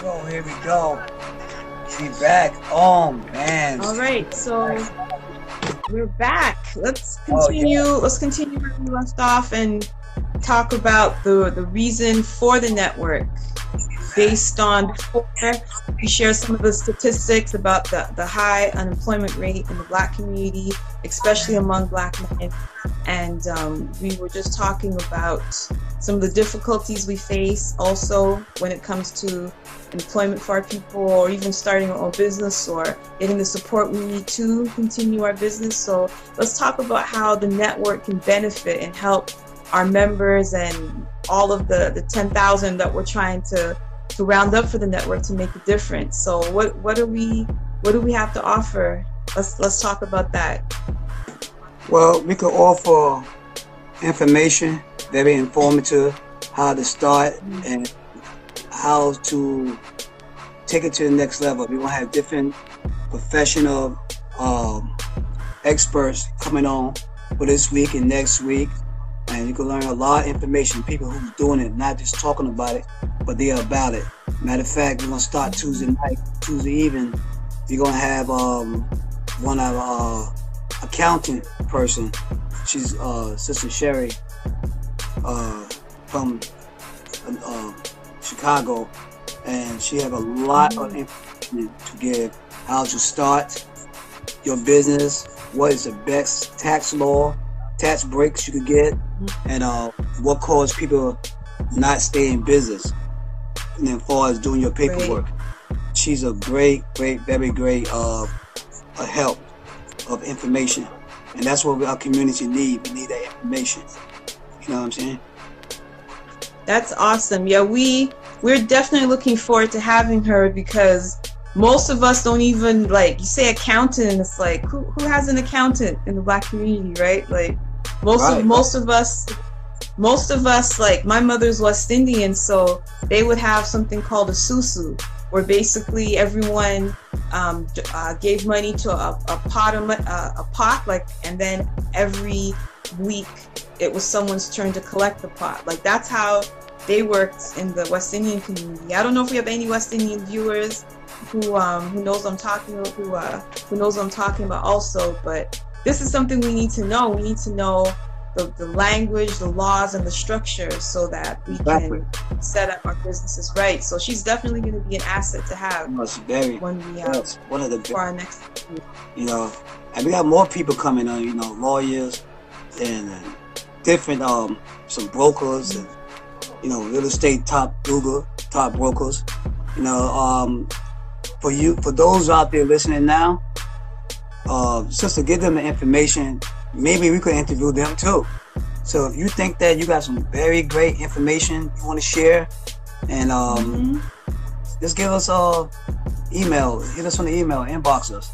Oh, here we go. She back. Oh man. All right, so we're back. Let's Oh yeah. continue. Let's continue where we left off and talk about the reason for the network. Based on before, we share some of the statistics about the high unemployment rate in the Black community, especially among Black men. And we were just talking about some of the difficulties we face also when it comes to employment for our people, or even starting our own business, or getting the support we need to continue our business. So let's talk about how the network can benefit and help our members and all of the 10,000 that we're trying to round up for the network to make a difference. So what do we have to offer? Let's talk about that. Well, we could offer information, very informative, how to start and how to take it to the next level. We're gonna have different professional experts coming on for this week and next week. And you can learn a lot of information, people who's doing it, not just talking about it, but they are about it. Matter of fact, we're gonna start Tuesday night, Tuesday evening. We're gonna have one of our accounting person. She's Sister Sherry from Chicago, and she have a lot of information to give. How to start your business, what is the best tax law, tax breaks you could get, and what cause people not stay in business. And as far as doing your paperwork, she's a great, very great help of information, and that's what our community need. We need that information. You know what I'm saying? That's awesome. Yeah, we're definitely looking forward to having her, because most of us don't even, like, you say accountant, it's like who has an accountant in the Black community, right? Like most of us, like my mother's West Indian, so they would have something called a susu, where basically everyone gave money to a pot, like, and then every week it was someone's turn to collect the pot. Like, that's how they worked in the West Indian community. I don't know if we have any West Indian viewers who knows what I'm talking about, who knows what I'm talking about also, but this is something we need to know. We need to know the language, the laws, and the structure, so that we can set up our businesses right. So she's definitely going to be an asset to have One of the for our next. You know, and we got more people coming on. You know, lawyers and different some brokers and real estate top brokers. You know, for those out there listening now, just to give them the information. Maybe we could interview them too. So if you think that you got some very great information you want to share, and just give us email. Hit us on the email, inbox us.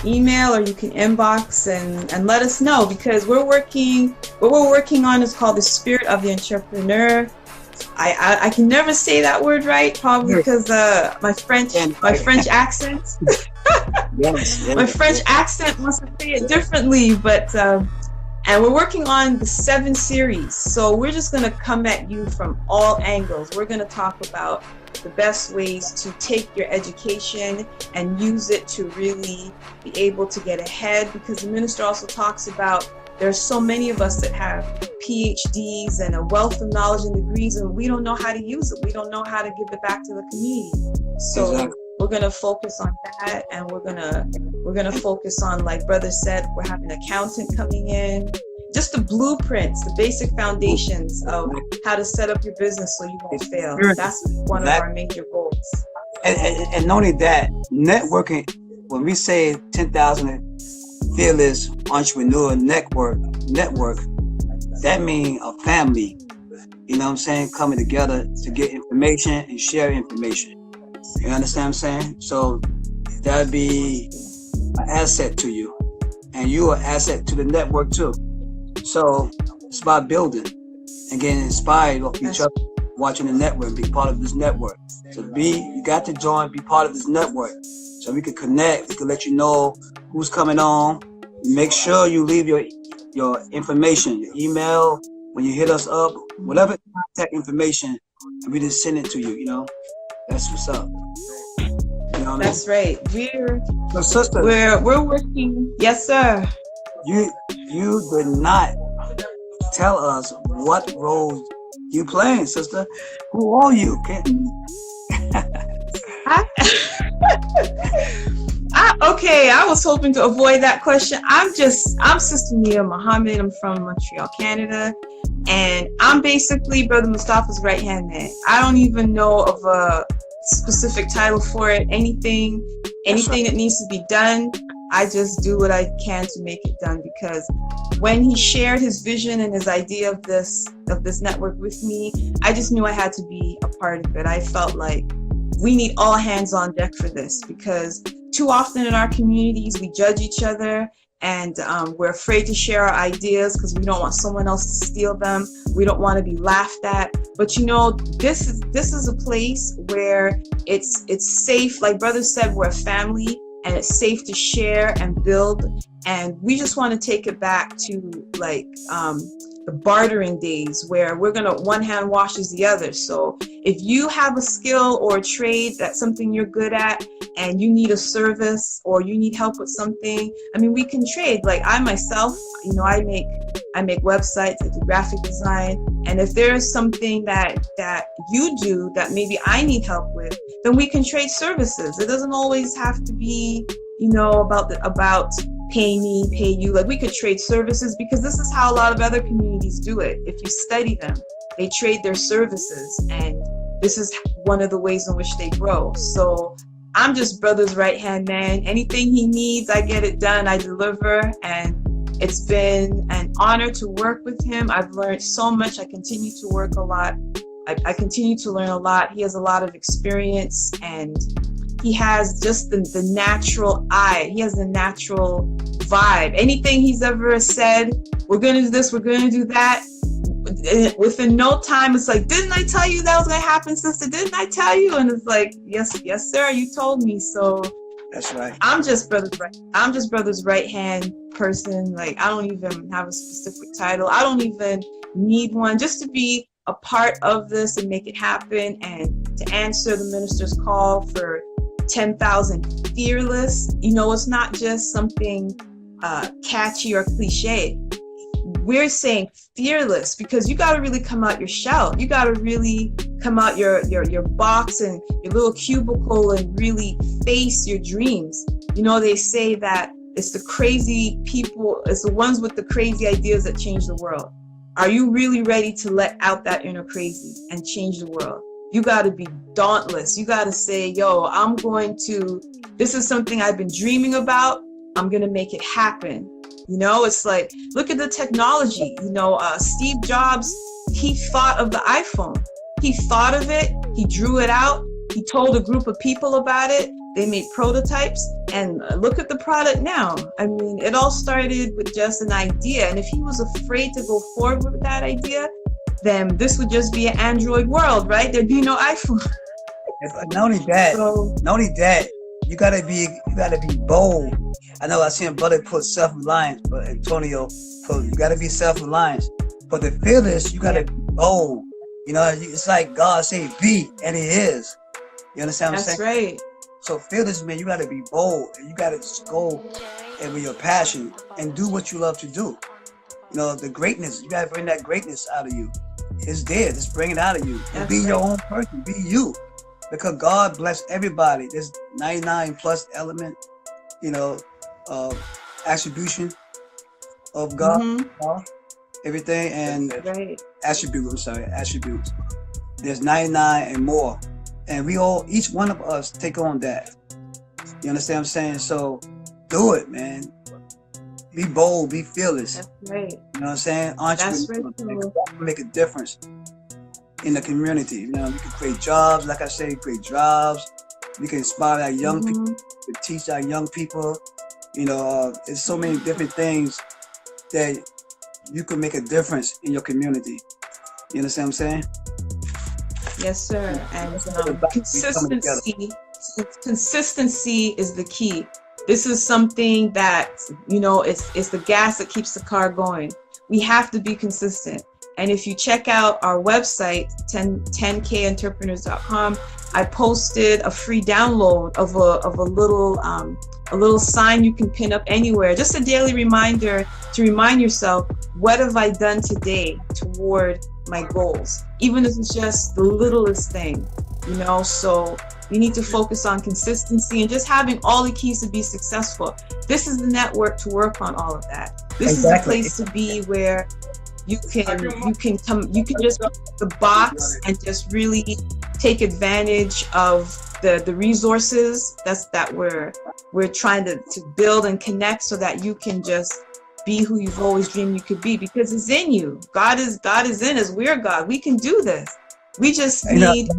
Email, or you can inbox and let us know, because what we're working on is called the Spirit of the Entrepreneur. I can never say that word right, probably because my French accent. Yes. My French accent wants to say it differently, but and we're working on the 7 series. So we're just going to come at you from all angles. We're going to talk about the best ways to take your education and use it to really be able to get ahead, because the minister also talks about there's so many of us that have PhDs and a wealth of knowledge and degrees, and we don't know how to use it. We don't know how to give it back to the community. So exactly. We're gonna focus on that, and we're gonna focus on, like Brother said, we're having an accountant coming in, just the blueprints, the basic foundations of how to set up your business so you won't fail. That's one of our major goals. And not only that, networking. When we say 10,000 fearless entrepreneur network, that means a family. You know what I'm saying? Coming together to get information and share information. You understand what I'm saying? So that'd be an asset to you, and you're an asset to the network too. So it's about building and getting inspired off each other, watching the network, be part of this network. So you got to join, be part of this network, so we can connect. We can let you know who's coming on. Make sure you leave your information, your email, when you hit us up, whatever contact information, and we just send it to you. You know. That's what's up. You know what That's right. So, sister, We're working. Yes, sir. you did not tell us what role you playing, sister. Who are you? Okay, I was hoping to avoid that question. I'm Sister Nia Muhammad. I'm from Montreal, Canada. And I'm basically Brother Mustafa's right-hand man. I don't even know of a specific title for it. Anything that needs to be done, I just do what I can to make it done, because when he shared his vision and his idea of this network with me, I just knew I had to be a part of it. I felt like we need all hands on deck for this, because too often in our communities we judge each other, and we're afraid to share our ideas because we don't want someone else to steal them. We don't want to be laughed at. But you know, this is a place where it's safe. Like Brother said, we're a family, and it's safe to share and build. And we just want to take it back to like the bartering days, where we're gonna one hand washes the other. So if you have a skill or a trade, that's something you're good at, and you need a service or you need help with something, I mean, we can trade. Like I myself, you know, I make websites, I do graphic design, and if there's something that you do that maybe I need help with, then we can trade services. It doesn't always have to be, you know, about pay me, pay you. Like we could trade services, because this is how a lot of other communities do it. If you study them, they trade their services, and this is one of the ways in which they grow. So I'm just Brother's right-hand man. Anything he needs, I get it done, I deliver, and it's been an honor to work with him. I've learned so much. I continue to work a lot. I continue to learn a lot. He has a lot of experience, and he has just the natural eye. He has the natural vibe. Anything he's ever said, we're going to do this, we're going to do that, within no time, it's like, didn't I tell you that was going to happen, sister? Didn't I tell you? And it's like, yes, sir, you told me. So that's right. I'm just Brother's right-hand person. Like, I don't even have a specific title. I don't even need one, just to be a part of this and make it happen, and to answer the minister's call for 10,000 fearless. You know, it's not just something catchy or cliche. We're saying fearless, because you got to really come out your shell. You got to really come out your box and your little cubicle and really face your dreams. You know, they say that it's the crazy people, it's the ones with the crazy ideas that change the world. Are you really ready to let out that inner crazy and change the world? You got to be dauntless. You got to say, yo, this is something I've been dreaming about. I'm going to make it happen. You know, it's like, look at the technology. You know, Steve Jobs, he thought of the iPhone. He thought of it. He drew it out. He told a group of people about it. They made prototypes, and look at the product now. I mean, it all started with just an idea. And if he was afraid to go forward with that idea, then this would just be an Android world, right? There'd be no iPhone. Not only that, you gotta be bold. I know I seen Brother put self-reliance, but Antonio put, you gotta be self-reliant. But the fearless, you gotta be bold. You know, it's like God say be, and He is. You understand what I'm saying? That's right. So fearless, man, you gotta be bold, and you gotta just go and with your passion and do what you love to do. You know, the greatness, you gotta bring that greatness out of you. It's there, just bring it out of you. And be your own person, be you. Because God bless everybody. There's 99 plus element, you know, attribution of God, everything, and attributes. There's 99 and more, and we all, each one of us, take on that. You understand what I'm saying? So do it, man. Be bold, be fearless. That's right. You know what I'm saying? Entrepreneur, make a difference in the community. You know, we can create jobs, like I say, create jobs. We can inspire our young people, we can teach our young people. You know, there's so many different things that you can make a difference in your community. You understand what I'm saying? Yes, sir. And consistency is the key. This is something that, you know, it's the gas that keeps the car going. We have to be consistent. And if you check out our website, 10kentrepreneurs.com, I posted a free download of a little sign you can pin up anywhere. Just a daily reminder to remind yourself, what have I done today toward my goals? Even if it's just the littlest thing, you know. So you need to focus on consistency and just having all the keys to be successful. This is the network to work on all of that. This is the place to be where you can just go to the box and just really take advantage of the resources that we're trying to build and connect, so that you can just be who you've always dreamed you could be, because it's in you. God is in us. We're God. We can do this. We just need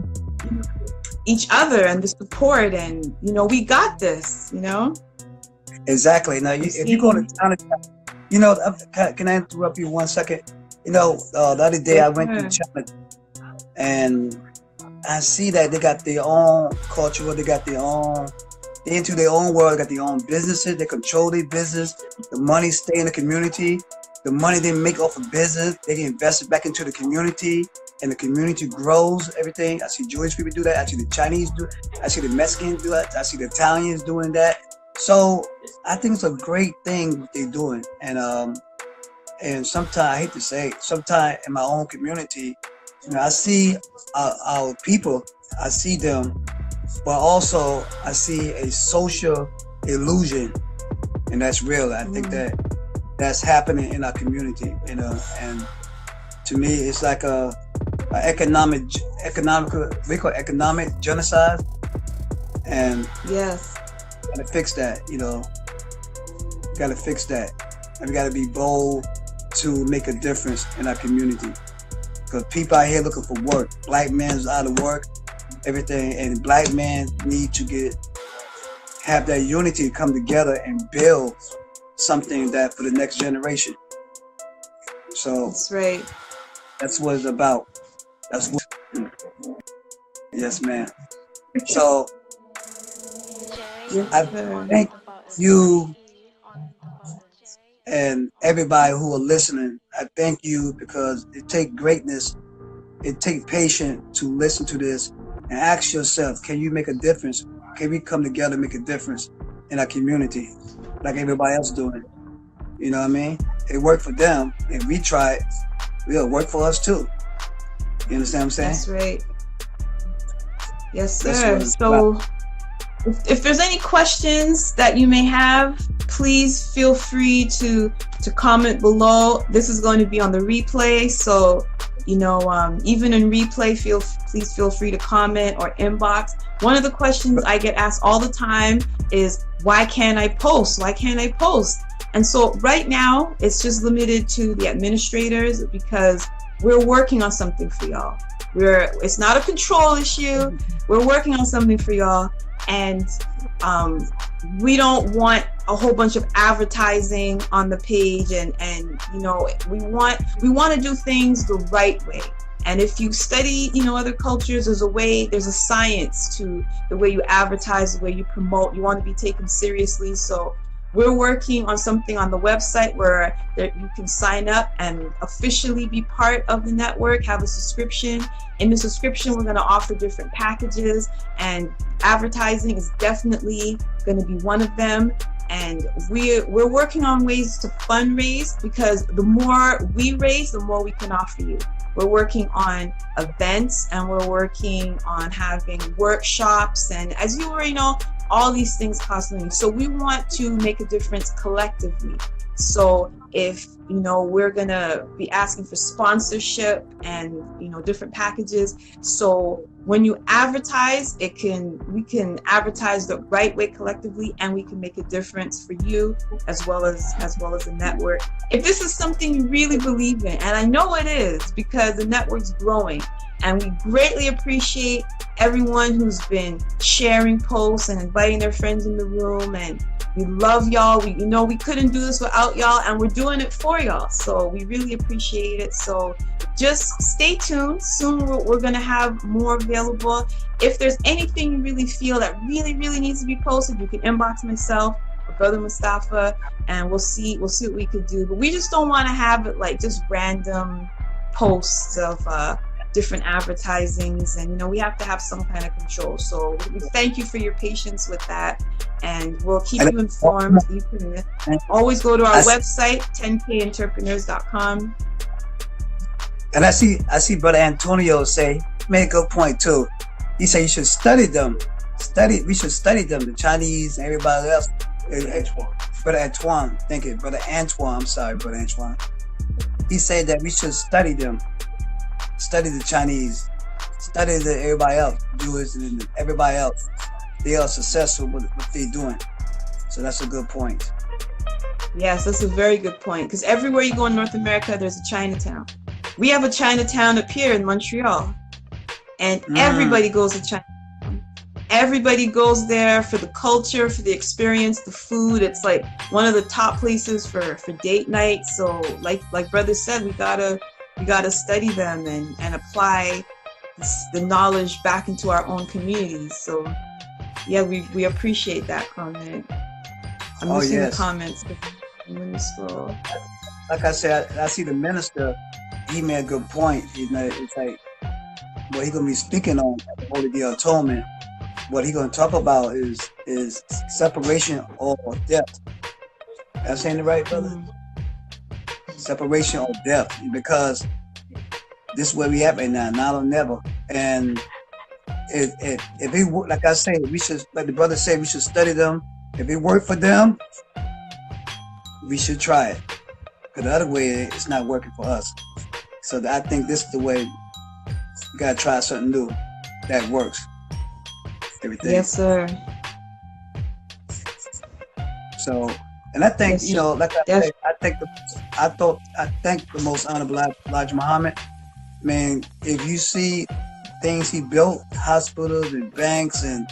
each other and the support, and we got this. Exactly. Now, if you go to China, can I interrupt you 1 second? The other day I went to China, and I see that they got their own culture. They got their own. They're into their own world. They got their own businesses. They control their business. The money stay in the community. The money they make off of business, they can invest it back into the community, and the community grows everything. I see Jewish people do that. I see the Chinese do it. I see the Mexicans do that. I see the Italians doing that. So I think it's a great thing what they're doing. And sometimes, I hate to say, sometimes in my own community, I see our people, I see them, but also I see a social illusion, and that's real. I think that's happening in our community, and to me, it's like a economic genocide, and yes, gotta fix that. Gotta fix that, and we gotta be bold to make a difference in our community, because people out here looking for work. Black men's out of work, everything, and black men need to have that unity, come together and build something that for the next generation. So that's right. That's what it's about. That's what. Yes, ma'am. So I thank you and everybody who are listening. I thank you, because it takes greatness, it takes patience to listen to this and ask yourself, can you make a difference? Can we come together and make a difference in our community like everybody else doing? You know what I mean? It worked for them. If we try it, it'll work for us too. You understand what I'm saying? That's right. Yes, sir. So if there's any questions that you may have, please feel free to comment below. This is going to be on the replay, so even in replay, please feel free to comment or inbox. One of the questions I get asked all the time is, why can't I post? Why can't I post? And so right now, it's just limited to the administrators, because we're working on something for y'all. It's not a control issue. We're working on something for y'all, and we don't want a whole bunch of advertising on the page, and we want to do things the right way. And if you study other cultures, there's a science to the way you advertise, the way you promote. You want to be taken seriously. So we're working on something on the website where you can sign up and officially be part of the network, have a subscription. In the subscription, we're going to offer different packages, and advertising is definitely going to be one of them. And we're working on ways to fundraise, because the more we raise, the more we can offer you. We're working on events, and we're working on having workshops, and as you already know, all these things cost money. So we want to make a difference collectively. So if we're gonna be asking for sponsorship and different packages. So when you advertise, we can advertise the right way collectively, and we can make a difference for you as well as the network. If this is something you really believe in, and I know it is, because the network's growing, and we greatly appreciate everyone who's been sharing posts and inviting their friends in the room, and we love y'all. We couldn't do this without y'all, and we're doing it for y'all. So we really appreciate it. So just stay tuned. Soon we're gonna have more available. If there's anything you really feel that really needs to be posted, you can inbox myself or Brother Mustafa, and we'll see what we could do. But we just don't want to have it like just random posts of different advertisings, and we have to have some kind of control. So we thank you for your patience with that, and we'll keep you informed. You can always go to our website, 10kentrepreneurs.com. And I see Brother Antonio say, made a good point too. He said you should study them. We should study them, the Chinese and everybody else. Brother Antoine, thank you. Brother Antoine, I'm sorry, Brother Antoine. He said that we should study them. Study the Chinese. Study everybody else, Jewish and everybody else. They are successful with what they're doing. So that's a good point. Yes, that's a very good point. Because everywhere you go in North America, there's a Chinatown. We have a Chinatown up here in Montreal. And everybody goes to Chinatown. Everybody goes there for the culture, for the experience, the food. It's like one of the top places for date night. So like brother said, we gotta study them and apply the knowledge back into our own communities. So yeah, we appreciate that comment. I'm missing the comments. Let me scroll. Like I said, I see the minister. He made a good point. It's like what he's gonna be speaking on at the Holy Day of Atonement. What he's gonna talk about is separation or death. Am I saying it right, brother? Separation or death, because this is where we at right now or never. And if we, like I say, we should, like the brother said, we should study them. If it worked for them, we should try it. Because the other way, it's not working for us. So I think this is the way. You gotta try something new that works. Everything. Yes, sir. So, and I think, like I said, I thank the Most Honorable Elijah Muhammad. Man, if you see things he built, hospitals and banks, and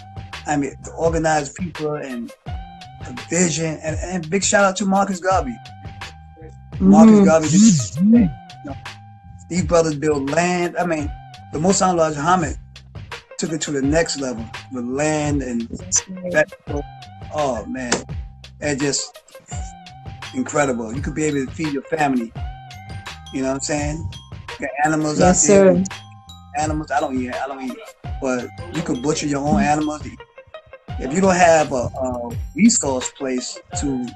the organized people and the vision, and big shout out to Marcus Garvey. Marcus Garvey did this thing. These brothers built land. The Most Honorable Elijah Muhammad took it to the next level with land and vegetable. Oh man, it's just incredible. You could be able to feed your family. You know what I'm saying? You got animals out there. Sir. Animals. I don't eat, but you could butcher your own animals. If you don't have a resource place to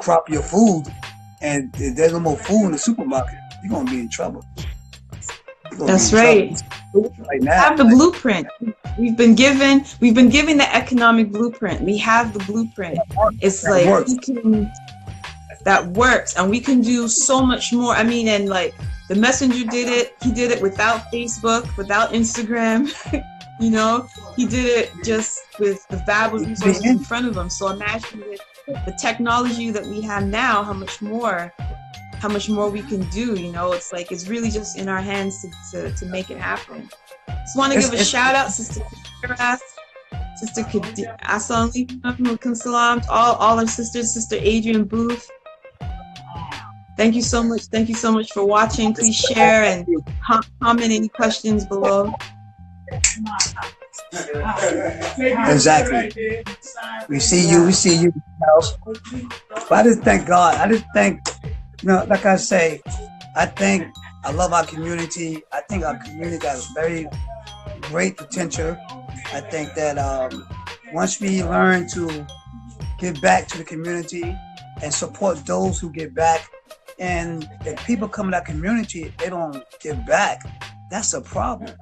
crop your food, and if there's no more food in the supermarket, you're gonna be in trouble. That's right. Right now, have the blueprint. We've been given the economic blueprint. We have the blueprint. It's that like works. That works, and we can do so much more. And like the messenger did it. He did it without Facebook, without Instagram. He did it just with the valuable resources in front of him. So imagine with the technology that we have now, how much more we can do. It's like it's really just in our hands to make it happen. Just want to give a shout out, Sister Kira, Sister Assalamualaikum Salam, all our sisters, Sister Adrian Booth. Thank you so much. Thank you so much for watching. Please share and comment any questions below. Exactly. We see you. But I just thank God. I just thank, like I say, I love our community. I think our community got a very great potential. I think that once we learn to give back to the community and support those who give back, and if people come to that community, they don't give back, that's a problem.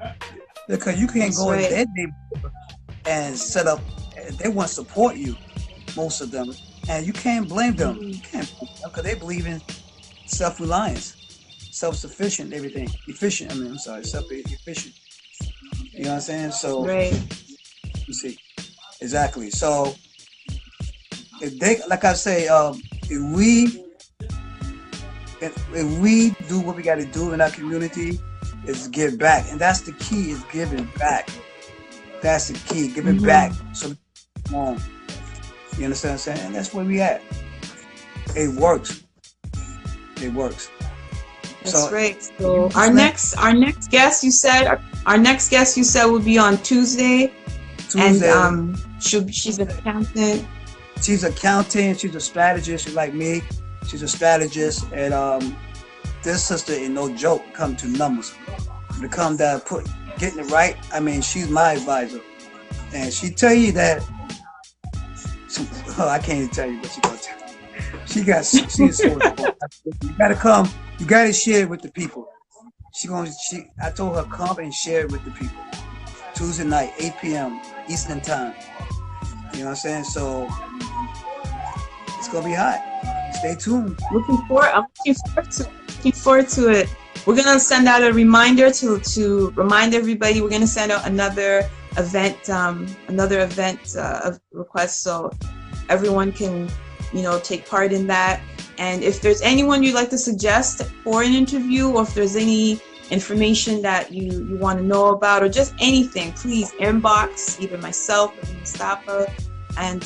Because you can't go in their neighborhood and set up, they want to support you, most of them, and you can't blame them. You can't blame them because they believe in self-reliance, self-sufficient, everything. Self-efficient. You know what I'm saying? So, you see, exactly. So, if they, like I say, if we do what we got to do in our community, is give back, and that's the key. Is giving back. That's the key. Giving back. So, you understand what I'm saying? And that's where we at. It works. It works. That's right. So our next guest, you said will be on Tuesday. And she's an accountant. She's an accountant. She's a strategist. She's like me. She's a strategist, and this sister is no joke. Come to numbers, to come down, getting it right. I mean, she's my advisor, and she tell you that. I can't even tell you what she gonna tell you. She's so important. You gotta come. You gotta share it with the people. I told her come and share it with the people. Tuesday night, 8 p.m. Eastern time. You know what I'm saying? So it's gonna be hot. Stay tuned. I'm looking forward to it. We're gonna send out a reminder to remind everybody. We're gonna send out another event request, so everyone can, take part in that. And if there's anyone you'd like to suggest for an interview, or if there's any information that you want to know about, or just anything, please inbox either myself or Mustafa, and